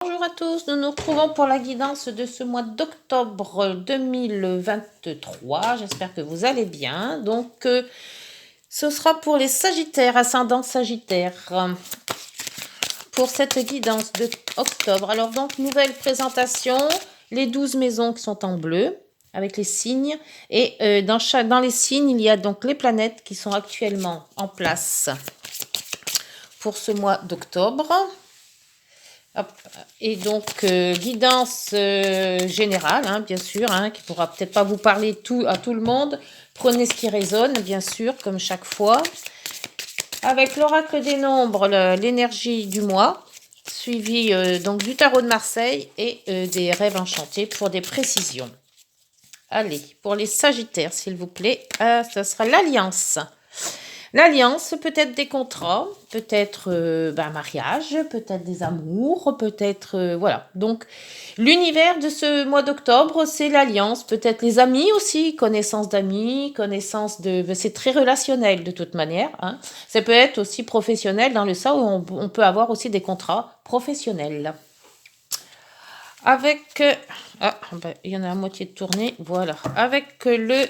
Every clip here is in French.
Bonjour à tous, nous nous retrouvons pour la guidance de ce mois d'octobre 2023. J'espère que vous allez bien. Donc, ce sera pour les Sagittaires, ascendant Sagittaire, pour cette guidance de octobre. Alors, donc, nouvelle présentation, les 12 maisons qui sont en bleu, avec les signes. Et dans les signes, il y a donc les planètes qui sont actuellement en place pour ce mois d'octobre. Hop. Et donc, guidance générale, hein, bien sûr, hein, qui ne pourra peut-être pas vous parler à tout le monde. Prenez ce qui résonne, bien sûr, comme chaque fois. Avec l'oracle des nombres, l'énergie du mois, suivi donc du tarot de Marseille et des rêves enchantés pour des précisions. Allez, pour les Sagittaires, s'il vous plaît, ça sera l'Alliance. L'alliance, peut-être des contrats, peut-être un mariage, peut-être des amours, peut-être... voilà. Donc, l'univers de ce mois d'octobre, c'est l'alliance. Peut-être les amis aussi, connaissance d'amis, connaissance de... C'est très relationnel de toute manière. Hein. Ça peut être aussi professionnel dans le sens où on peut avoir aussi des contrats professionnels. Avec... il y en a à moitié de tournée. Voilà. Avec le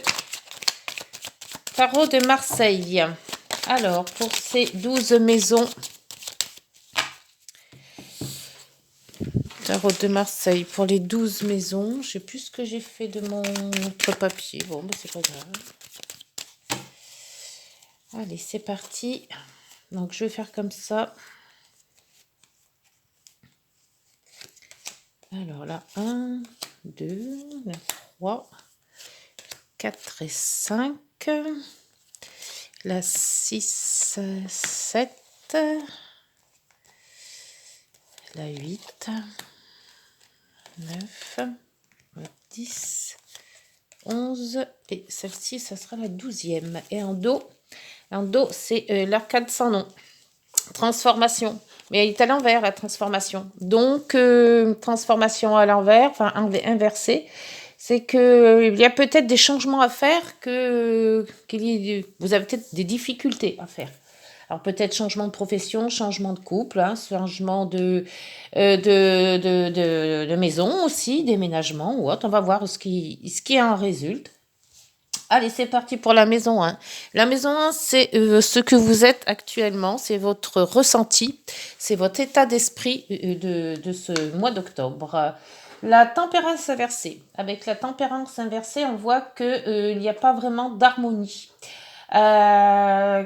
tarot de Marseille. Alors, pour ces 12 maisons, tarot de Marseille, pour les 12 maisons, je ne sais plus ce que j'ai fait de mon autre papier. Bon, ben c'est pas grave. Allez, c'est parti. Donc, je vais faire comme ça. Alors là, 1, 2, 3, 4 et 5. La 6, 7. La 8. 9, 10, 11, et celle-ci, ça sera la 12e. Et en dos, c'est l'arcade sans nom. Transformation. Mais elle est à l'envers, la transformation. Donc, transformation à l'envers, enfin inversée, c'est qu'il y a peut-être des changements à faire, vous avez peut-être des difficultés à faire. Alors peut-être changement de profession, changement de couple, hein, changement de maison aussi, déménagement ou autre. On va voir ce qui en résulte. Allez, c'est parti pour la maison 1. La maison 1, c'est ce que vous êtes actuellement, c'est votre ressenti, c'est votre état d'esprit de ce mois d'octobre. La tempérance inversée. Avec la tempérance inversée, on voit qu'il n'y a pas vraiment d'harmonie. Comment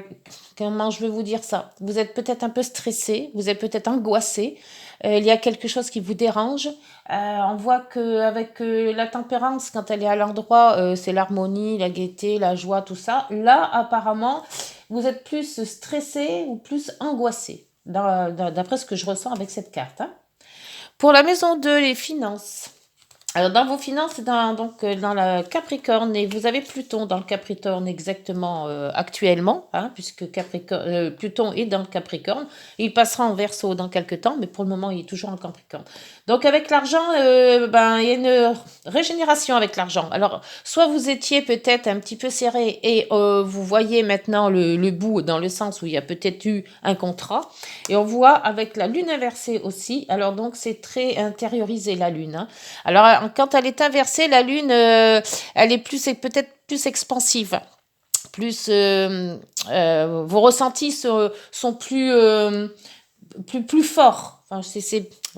je vais vous dire ça? Vous êtes peut-être un peu stressé, vous êtes peut-être angoissé, il y a quelque chose qui vous dérange. On voit qu'avec la tempérance, quand elle est à l'endroit, c'est l'harmonie, la gaieté, la joie, tout ça. Là, apparemment, vous êtes plus stressé ou plus angoissé, d'après ce que je ressens avec cette carte. Hein. Pour la maison 2, les finances. Alors, dans vos finances, c'est dans la Capricorne, et vous avez Pluton dans le Capricorne exactement actuellement, hein, puisque Pluton est dans le Capricorne. Il passera en Verseau dans quelques temps, mais pour le moment, il est toujours en Capricorne. Donc, avec l'argent, il y a une régénération avec l'argent. Alors, soit vous étiez peut-être un petit peu serré et vous voyez maintenant le bout dans le sens où il y a peut-être eu un contrat. Et on voit avec la lune inversée aussi. Alors, donc, c'est très intériorisé, la lune. Hein. Alors, quand elle est inversée, la lune, elle est peut-être plus expansive. Plus, vos ressentis sont plus forts. Enfin,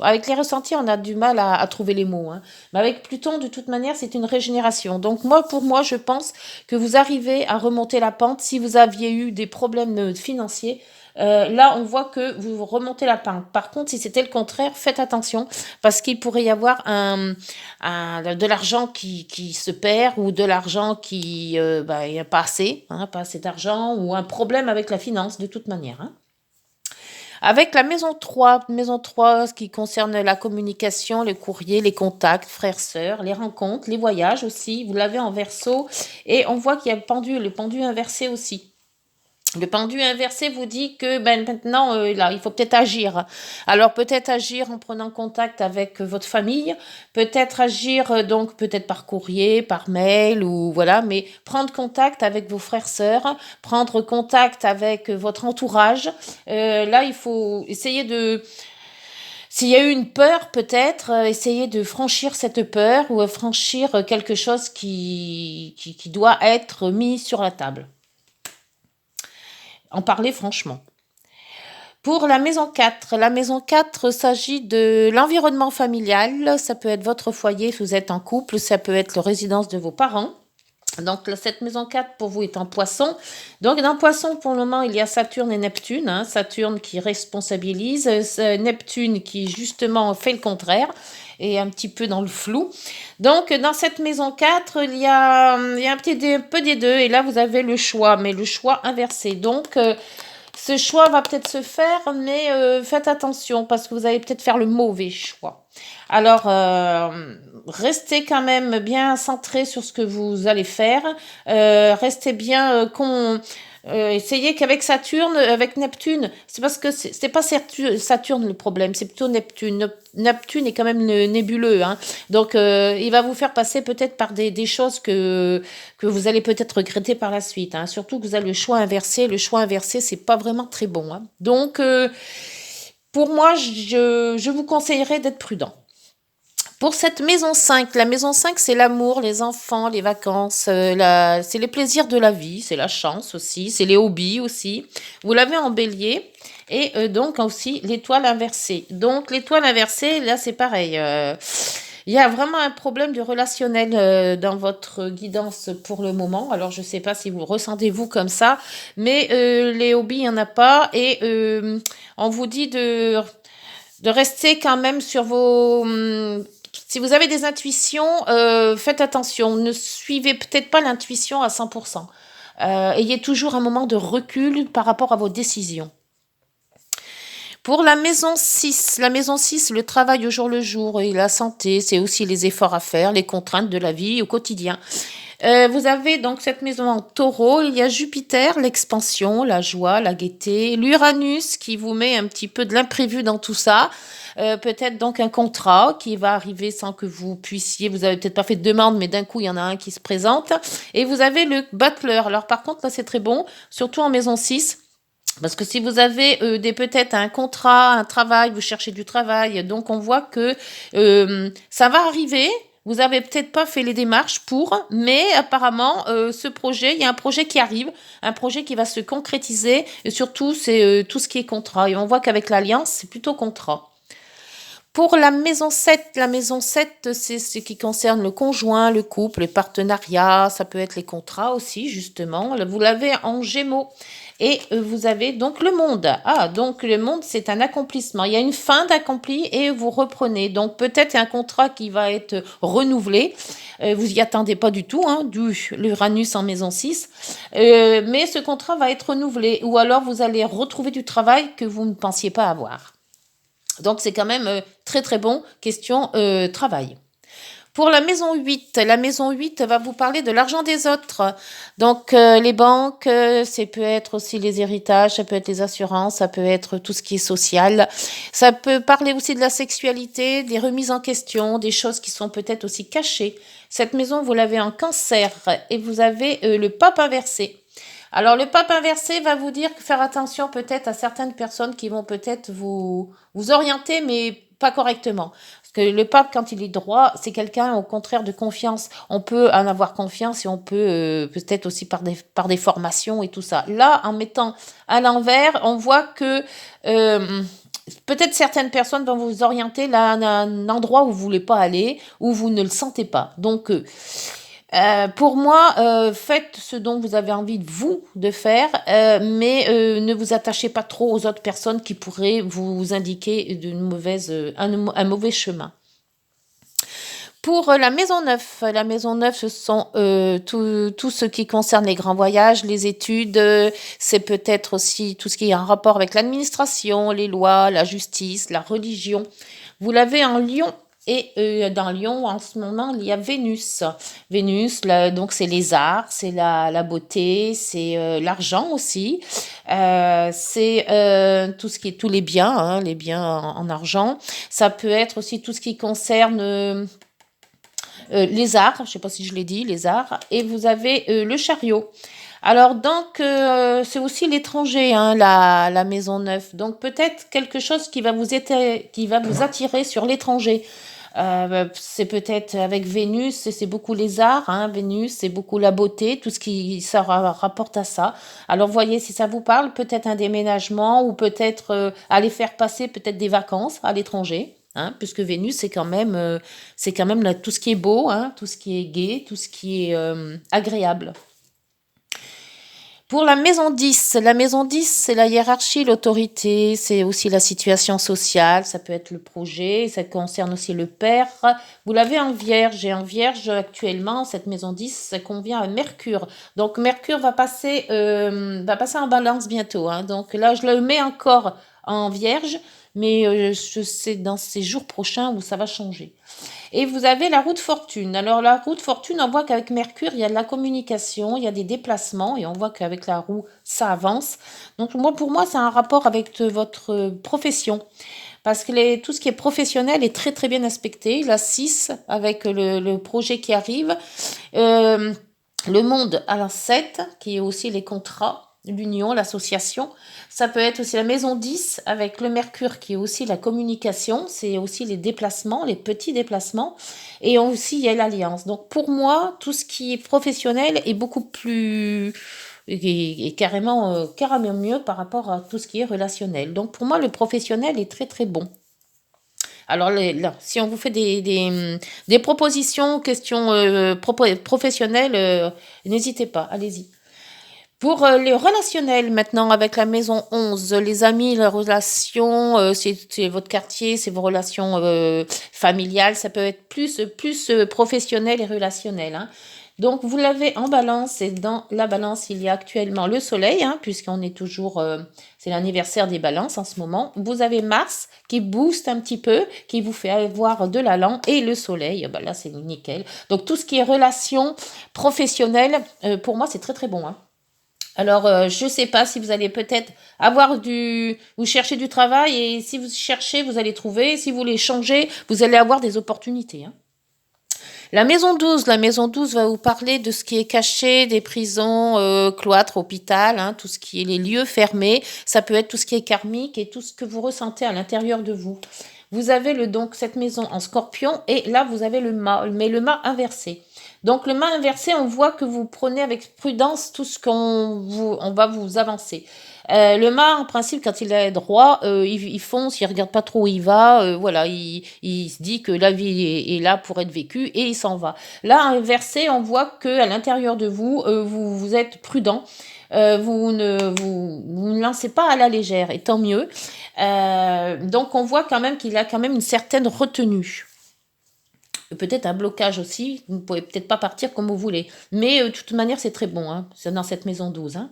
avec les ressentis, on a du mal à trouver les mots. Hein. Mais avec Pluton, de toute manière, c'est une régénération. Donc, pour moi, je pense que vous arrivez à remonter la pente. Si vous aviez eu des problèmes financiers, là, on voit que vous remontez la pente. Par contre, si c'était le contraire, faites attention parce qu'il pourrait y avoir de l'argent qui se perd ou de l'argent qui il n'y a pas assez, hein, pas assez d'argent ou un problème avec la finance de toute manière. Hein. Avec la maison 3, ce qui concerne la communication, les courriers, les contacts, frères, sœurs, les rencontres, les voyages aussi, vous l'avez en verso et on voit qu'il y a le pendu inversé aussi. Le pendu inversé vous dit que maintenant, là, il faut peut-être agir. Alors, peut-être agir en prenant contact avec votre famille, peut-être agir donc peut-être par courrier, par mail, ou voilà, mais prendre contact avec vos frères, sœurs, prendre contact avec votre entourage. Là, il faut essayer S'il y a eu une peur, peut-être, essayez de franchir cette peur ou franchir quelque chose qui doit être mis sur la table. En parler franchement. Pour la maison 4 s'agit de l'environnement familial. Ça peut être votre foyer si vous êtes en couple, ça peut être la résidence de vos parents. Donc, cette maison 4 pour vous est en poisson. Donc, dans poisson, pour le moment, il y a Saturne et Neptune. Saturne qui responsabilise, Neptune qui, justement, fait le contraire et un petit peu dans le flou. Donc, dans cette maison 4, il y a un peu des deux. Et là, vous avez le choix, mais le choix inversé. Donc, ce choix va peut-être se faire, mais faites attention parce que vous allez peut-être faire le mauvais choix. Alors, restez quand même bien centré sur ce que vous allez faire. Restez bien essayez qu'avec Saturne, avec Neptune, c'est parce que c'est pas Saturne le problème, c'est plutôt Neptune. Neptune est quand même nébuleux, donc il va vous faire passer peut-être par des choses que vous allez peut-être regretter par la suite. Surtout que vous avez le choix inversé. Le choix inversé, c'est pas vraiment très bon. Donc, pour moi, je vous conseillerais d'être prudent. Pour cette maison 5, la maison 5, c'est l'amour, les enfants, les vacances, c'est les plaisirs de la vie, c'est la chance aussi, c'est les hobbies aussi. Vous l'avez en bélier et donc aussi l'étoile inversée. Donc l'étoile inversée, là c'est pareil. Il y a vraiment un problème de relationnel dans votre guidance pour le moment. Alors je ne sais pas si vous ressentez-vous comme ça, mais les hobbies, il n'y en a pas et on vous dit de rester quand même sur vos... si vous avez des intuitions, faites attention. Ne suivez peut-être pas l'intuition à 100%. Ayez toujours un moment de recul par rapport à vos décisions. Pour la maison 6, le travail au jour le jour et la santé, c'est aussi les efforts à faire, les contraintes de la vie au quotidien. Vous avez donc cette maison en taureau, il y a Jupiter, l'expansion, la joie, la gaieté, l'Uranus qui vous met un petit peu de l'imprévu dans tout ça, peut-être donc un contrat qui va arriver sans que vous puissiez, vous avez peut-être pas fait de demande, mais d'un coup il y en a un qui se présente, et vous avez le Butler. Alors par contre là c'est très bon, surtout en maison 6, parce que si vous avez peut-être un contrat, un travail, vous cherchez du travail, donc on voit que ça va arriver. Vous avez peut-être pas fait les démarches pour, mais apparemment, ce projet, il y a un projet qui arrive, un projet qui va se concrétiser, et surtout, c'est tout ce qui est contrat. Et on voit qu'avec l'Alliance, c'est plutôt contrat. Pour la maison 7, c'est ce qui concerne le conjoint, le couple, les partenariats, ça peut être les contrats aussi, justement. Vous l'avez en Gémeaux. Et vous avez donc le monde. Donc le monde, c'est un accomplissement. Il y a une fin d'accompli et vous reprenez. Donc peut-être un contrat qui va être renouvelé. Vous y attendez pas du tout, du l'Uranus en maison 6. Mais ce contrat va être renouvelé. Ou alors vous allez retrouver du travail que vous ne pensiez pas avoir. Donc c'est quand même très très bon. Question travail. Pour la maison 8 va vous parler de l'argent des autres. Donc, les banques, ça peut être aussi les héritages, ça peut être les assurances, ça peut être tout ce qui est social. Ça peut parler aussi de la sexualité, des remises en question, des choses qui sont peut-être aussi cachées. Cette maison, vous l'avez en Cancer et vous avez le pape inversé. Alors, le pape inversé va vous dire que faire attention peut-être à certaines personnes qui vont peut-être vous orienter, mais pas correctement. Parce que le pape, quand il est droit, c'est quelqu'un au contraire de confiance. On peut en avoir confiance et on peut peut-être aussi par des formations et tout ça. Là, en mettant à l'envers, on voit que peut-être certaines personnes vont vous orienter là à un endroit où vous voulez pas aller, où vous ne le sentez pas. Donc, pour moi, faites ce dont vous avez envie de faire, mais ne vous attachez pas trop aux autres personnes qui pourraient vous indiquer un mauvais chemin. Pour la maison 9, ce sont tout ce qui concerne les grands voyages, les études, c'est peut-être aussi tout ce qui est en rapport avec l'administration, les lois, la justice, la religion. Vous l'avez en Lion. Et dans Lion, en ce moment, il y a Vénus. Vénus, donc c'est les arts, c'est la beauté, c'est l'argent aussi. C'est tout ce qui est tous les biens, les biens en argent. Ça peut être aussi tout ce qui concerne les arts, je ne sais pas si je l'ai dit, les arts. Et vous avez le chariot. Alors donc, c'est aussi l'étranger, hein, la maison 9. Donc peut-être quelque chose qui va vous attirer sur l'étranger. C'est peut-être avec Vénus, et c'est beaucoup les arts, hein, Vénus, c'est beaucoup la beauté, tout ce qui ça rapporte à ça. Alors voyez si ça vous parle, peut-être un déménagement ou peut-être aller faire passer peut-être des vacances à l'étranger. Hein, puisque Vénus, c'est quand même là, tout ce qui est beau, hein, tout ce qui est gai, tout ce qui est agréable. Pour la maison 10, c'est la hiérarchie, l'autorité, c'est aussi la situation sociale, ça peut être le projet, ça concerne aussi le père. Vous l'avez en vierge, et en vierge actuellement, cette maison 10, ça convient à Mercure. Donc Mercure va passer en balance bientôt. Hein. Donc là, je le mets encore en vierge, mais je sais dans ces jours prochains où ça va changer. Et vous avez la roue de fortune. Alors la roue de fortune, on voit qu'avec Mercure, il y a de la communication, il y a des déplacements, et on voit qu'avec la roue, ça avance. Donc moi, pour moi, c'est un rapport avec votre profession. Parce que tout ce qui est professionnel est très très bien aspecté. La 6, avec le projet qui arrive. Euh, le monde à la 7, qui est aussi les contrats, l'union, l'association. Ça peut être aussi la maison 10 avec le Mercure qui est aussi la communication, c'est aussi les déplacements, les petits déplacements. Et aussi il y a l'alliance. Donc pour moi, tout ce qui est professionnel est beaucoup plus et carrément mieux par rapport à tout ce qui est relationnel. Donc pour moi, le professionnel est très très bon. Alors, là, si on vous fait des propositions, questions professionnelles, n'hésitez pas, allez-y. Pour les relationnels maintenant avec la maison 11, les amis, les relations, c'est votre quartier, c'est vos relations familiales, ça peut être plus professionnel et relationnel. Hein. Donc vous l'avez en balance et dans la balance il y a actuellement le soleil, hein, puisqu'on est toujours, c'est l'anniversaire des balances en ce moment. Vous avez Mars qui booste un petit peu, qui vous fait avoir de l'allant et le soleil, ben là c'est nickel. Donc tout ce qui est relations professionnelles, pour moi c'est très très bon. Hein. Alors, je ne sais pas si vous allez peut-être vous cherchez du travail et si vous cherchez, vous allez trouver. Si vous voulez changer, vous allez avoir des opportunités. Hein. La maison 12 va vous parler de ce qui est caché, des prisons, cloîtres, hôpital, hein, tout ce qui est les lieux fermés. Ça peut être tout ce qui est karmique et tout ce que vous ressentez à l'intérieur de vous. Vous avez donc cette maison en scorpion et là vous avez le mât, mais le mât inversé. Donc le mât inversé, on voit que vous prenez avec prudence tout ce on va vous avancer. Le mât, en principe, quand il est droit, il fonce, il regarde pas trop où il va, voilà, il se dit que la vie est là pour être vécue et il s'en va. Là, inversé, on voit que à l'intérieur de vous, vous êtes prudent. Vous ne lancez pas à la légère, et tant mieux. Donc on voit quand même qu'il a quand même une certaine retenue. Peut-être un blocage aussi, vous ne pouvez peut-être pas partir comme vous voulez. Mais de toute manière, c'est très bon, hein, c'est dans cette maison 12. Hein.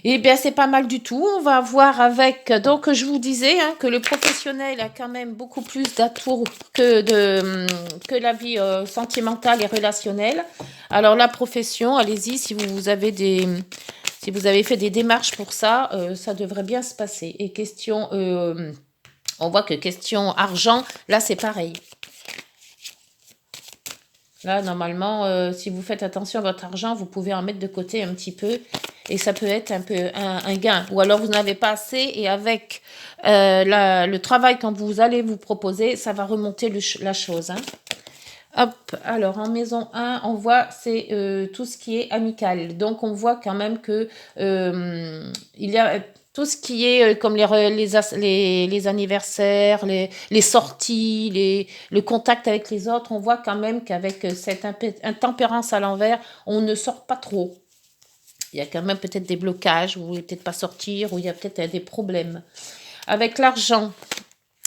Eh bien, c'est pas mal du tout. On va voir avec. Donc, je vous disais hein, que le professionnel a quand même beaucoup plus d'atouts que la vie sentimentale et relationnelle. Alors, la profession, allez-y, si vous avez si vous avez fait des démarches pour ça, ça devrait bien se passer. Et question, on voit que question argent, là, c'est pareil. Là, normalement, si vous faites attention à votre argent, vous pouvez en mettre de côté un petit peu et ça peut être un peu un gain. Ou alors vous n'avez pas assez et avec le travail quand vous allez vous proposer, ça va remonter la chose. Hein. Hop, alors en maison 1, on voit c'est tout ce qui est amical. Donc on voit quand même que il y a tout ce qui est comme les anniversaires, les sorties, le contact avec les autres, on voit quand même qu'avec cette intempérance à l'envers, on ne sort pas trop. Il y a quand même peut-être des blocages, vous ne voulez peut-être pas sortir, ou il y a peut-être des problèmes. Avec l'argent,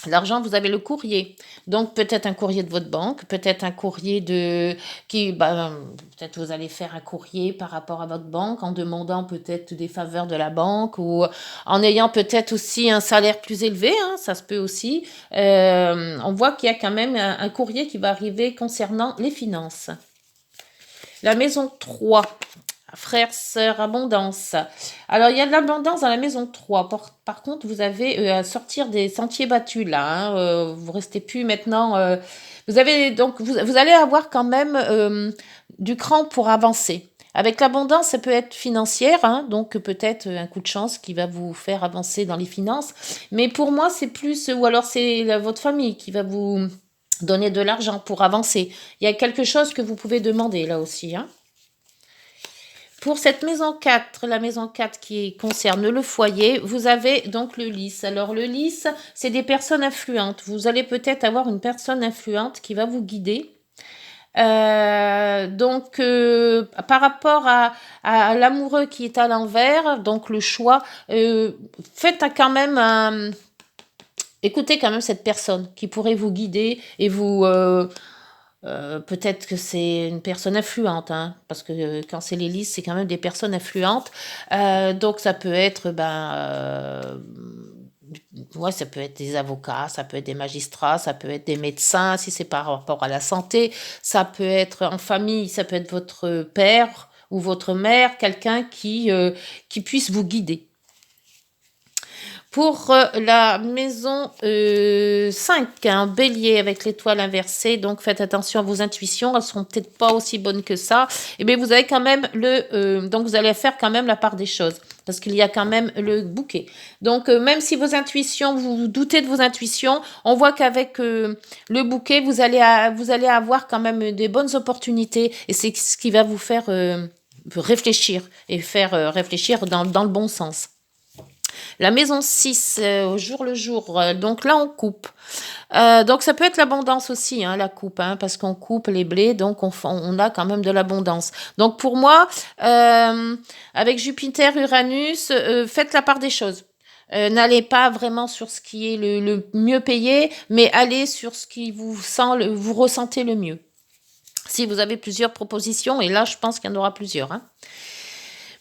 vous avez le courrier. Donc, peut-être un courrier de votre banque, peut-être un courrier peut-être vous allez faire un courrier par rapport à votre banque en demandant peut-être des faveurs de la banque ou en ayant peut-être aussi un salaire plus élevé, hein, ça se peut aussi. On voit qu'il y a quand même un courrier qui va arriver concernant les finances. La maison 3. Frères, sœurs, abondance. Alors, il y a de l'abondance dans la maison 3. Par contre, vous avez à sortir des sentiers battus là. Hein, vous restez plus maintenant. Vous allez avoir quand même du cran pour avancer. Avec l'abondance, ça peut être financière, hein, donc peut-être un coup de chance qui va vous faire avancer dans les finances. Mais pour moi, c'est plus, ou alors c'est votre famille qui va vous donner de l'argent pour avancer. Il y a quelque chose que vous pouvez demander là aussi, hein. Pour cette maison 4, la maison 4 qui concerne le foyer, vous avez donc le lys. Alors le lys, c'est des personnes influentes. Vous allez peut-être avoir une personne influente qui va vous guider. Donc, par rapport à l'amoureux qui est à l'envers, donc le choix, faites quand même écoutez quand même cette personne qui pourrait vous guider et vous peut-être que c'est une personne influente, hein, parce que quand c'est les listes, c'est quand même des personnes influentes. Donc ça peut être, ouais, ça peut être des avocats, ça peut être des magistrats, ça peut être des médecins, si c'est par rapport à la santé, ça peut être en famille, ça peut être votre père ou votre mère, quelqu'un qui puisse vous guider. Pour la maison 5, un bélier avec l'étoile inversée, donc faites attention à vos intuitions, elles seront peut-être pas aussi bonnes que ça. Et bien vous avez quand même donc vous allez faire quand même la part des choses, parce qu'il y a quand même le bouquet. Donc même si vos intuitions, vous doutez de vos intuitions, on voit qu'avec le bouquet, vous allez avoir quand même des bonnes opportunités, et c'est ce qui va vous faire réfléchir, et faire réfléchir dans le bon sens. La maison 6, au jour le jour, donc là on coupe. Donc ça peut être l'abondance aussi, hein, la coupe, hein, parce qu'on coupe les blés, donc on a quand même de l'abondance. Donc pour moi, avec Jupiter, Uranus, faites la part des choses. N'allez pas vraiment sur ce qui est le mieux payé, mais allez sur ce qui vous ressentez le mieux. Si vous avez plusieurs propositions, et là je pense qu'il y en aura plusieurs, hein.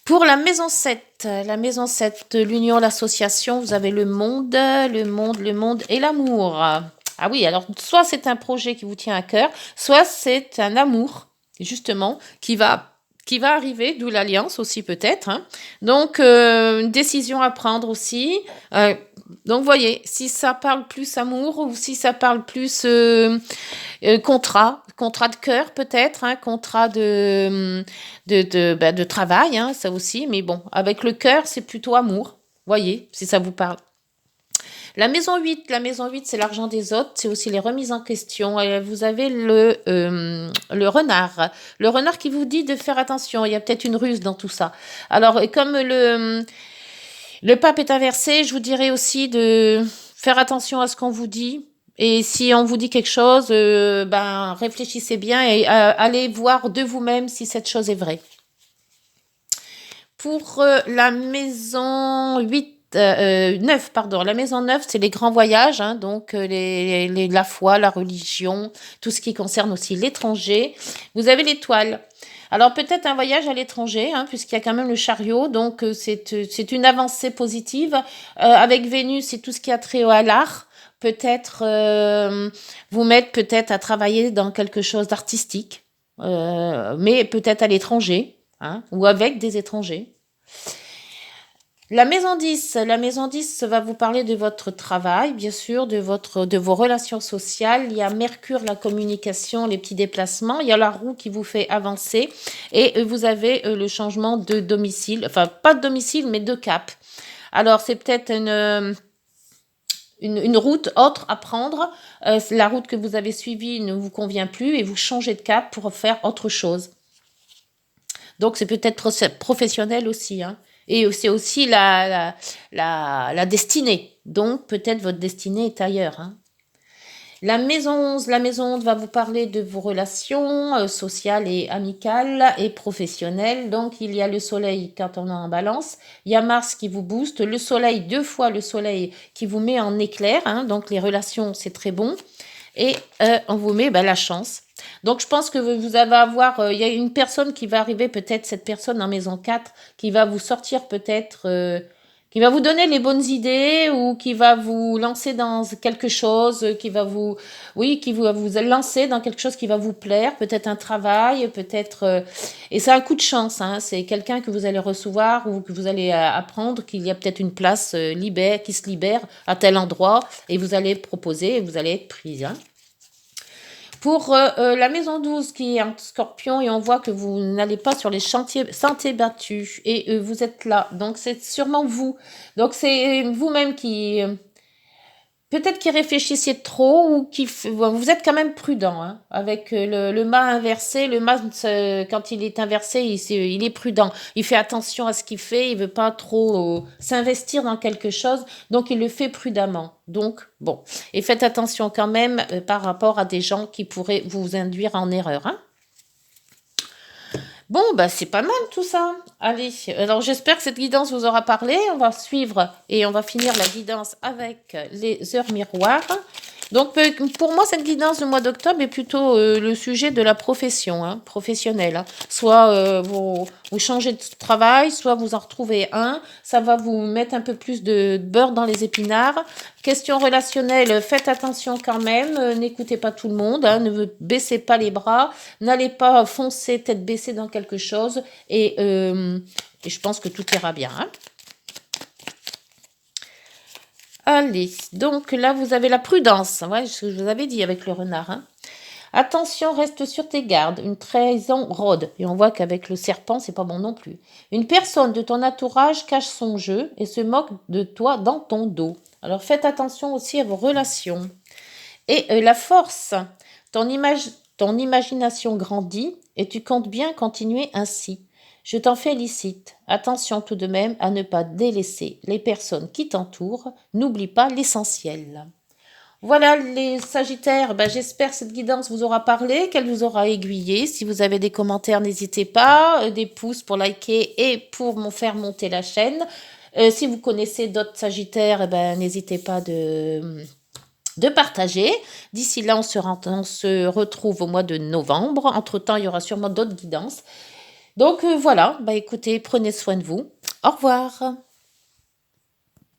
Pour la maison 7, l'union, l'association, vous avez le monde et l'amour. Ah oui, alors soit c'est un projet qui vous tient à cœur, soit c'est un amour, justement, qui va arriver, d'où l'alliance aussi peut-être, hein. Donc, une décision à prendre aussi. Donc, voyez, si ça parle plus amour ou si ça parle plus contrat de cœur peut-être, hein, contrat de travail, hein, ça aussi. Mais bon, avec le cœur, c'est plutôt amour. Voyez, si ça vous parle. La maison 8, c'est l'argent des autres, c'est aussi les remises en question. Et vous avez le renard. Le renard qui vous dit de faire attention, il y a peut-être une ruse dans tout ça. Alors, comme le pape est inversé, je vous dirais aussi de faire attention à ce qu'on vous dit. Et si on vous dit quelque chose, réfléchissez bien et allez voir de vous-même si cette chose est vraie. Pour la maison 9, pardon. La maison 9, c'est les grands voyages, hein, donc la foi, la religion, tout ce qui concerne aussi l'étranger. Vous avez l'étoile. Alors peut-être un voyage à l'étranger, hein, puisqu'il y a quand même le chariot, donc c'est une avancée positive. Avec Vénus, c'est tout ce qui a trait à l'art. Peut-être vous mettre peut-être à travailler dans quelque chose d'artistique, mais peut-être à l'étranger, hein, ou avec des étrangers. La maison 10 va vous parler de votre travail, bien sûr, de vos relations sociales. Il y a Mercure, la communication, les petits déplacements. Il y a la roue qui vous fait avancer. Et vous avez le changement de domicile. Enfin, pas de domicile, mais de cap. Alors, c'est peut-être une route autre à prendre. La route que vous avez suivie ne vous convient plus et vous changez de cap pour faire autre chose. Donc, c'est peut-être professionnel aussi, hein. Et c'est aussi la destinée. Donc, peut-être votre destinée est ailleurs, hein. La maison 11 va vous parler de vos relations sociales et amicales et professionnelles. Donc, il y a le soleil quand on est en balance. Il y a Mars qui vous booste. Le soleil, 2 fois le soleil qui vous met en éclair, hein. Donc, les relations, c'est très bon. Et on vous met la chance. Donc, je pense que vous allez avoir... Il y a une personne qui va arriver, peut-être cette personne en maison 4, qui va vous sortir peut-être... qui va vous donner les bonnes idées ou qui va vous lancer dans quelque chose, qui va vous lancer dans quelque chose qui va vous plaire, peut-être un travail, peut-être... et c'est un coup de chance, hein, c'est quelqu'un que vous allez recevoir ou que vous allez apprendre qu'il y a peut-être une place qui se libère à tel endroit et vous allez proposer et vous allez être prise, hein. Pour la maison 12 qui est en scorpion et on voit que vous n'allez pas sur les sentiers battus et vous êtes là. Donc c'est sûrement vous. Donc c'est vous-même qui... peut-être qui réfléchissiez trop ou bon, vous êtes quand même prudent hein, avec le mât inversé. Le mât, quand il est inversé, il est prudent. Il fait attention à ce qu'il fait. Il veut pas trop s'investir dans quelque chose. Donc, il le fait prudemment. Donc, bon. Et faites attention quand même par rapport à des gens qui pourraient vous induire en erreur. Hein. Bon, bah c'est pas mal tout ça. Allez, alors j'espère que cette guidance vous aura parlé. On va suivre et on va finir la guidance avec les heures miroirs. Donc pour moi, cette guidance du mois d'octobre est plutôt le sujet de la profession, hein, professionnelle. Hein. Soit vous changez de travail, soit vous en retrouvez un. Ça va vous mettre un peu plus de beurre dans les épinards. Question relationnelle, faites attention quand même. N'écoutez pas tout le monde. Hein, ne baissez pas les bras. N'allez pas foncer tête baissée dans quelque chose. Et je pense que tout ira bien. Hein. Allez, donc là, vous avez la prudence. Ouais, ce que je vous avais dit avec le renard. Hein. Attention, reste sur tes gardes. Une trahison rôde. Et on voit qu'avec le serpent, c'est pas bon non plus. Une personne de ton entourage cache son jeu et se moque de toi dans ton dos. Alors faites attention aussi à vos relations. Et la force. Ton imagination grandit et tu comptes bien continuer ainsi. Je t'en félicite. Attention tout de même à ne pas délaisser les personnes qui t'entourent. N'oublie pas l'essentiel. Voilà les Sagittaires, j'espère que cette guidance vous aura parlé, qu'elle vous aura aiguillé. Si vous avez des commentaires, n'hésitez pas, des pouces pour liker et pour me faire monter la chaîne. Si vous connaissez d'autres Sagittaires, n'hésitez pas de partager. D'ici là, on se retrouve au mois de novembre. Entre-temps, il y aura sûrement d'autres guidances. Donc voilà, écoutez, prenez soin de vous. Au revoir.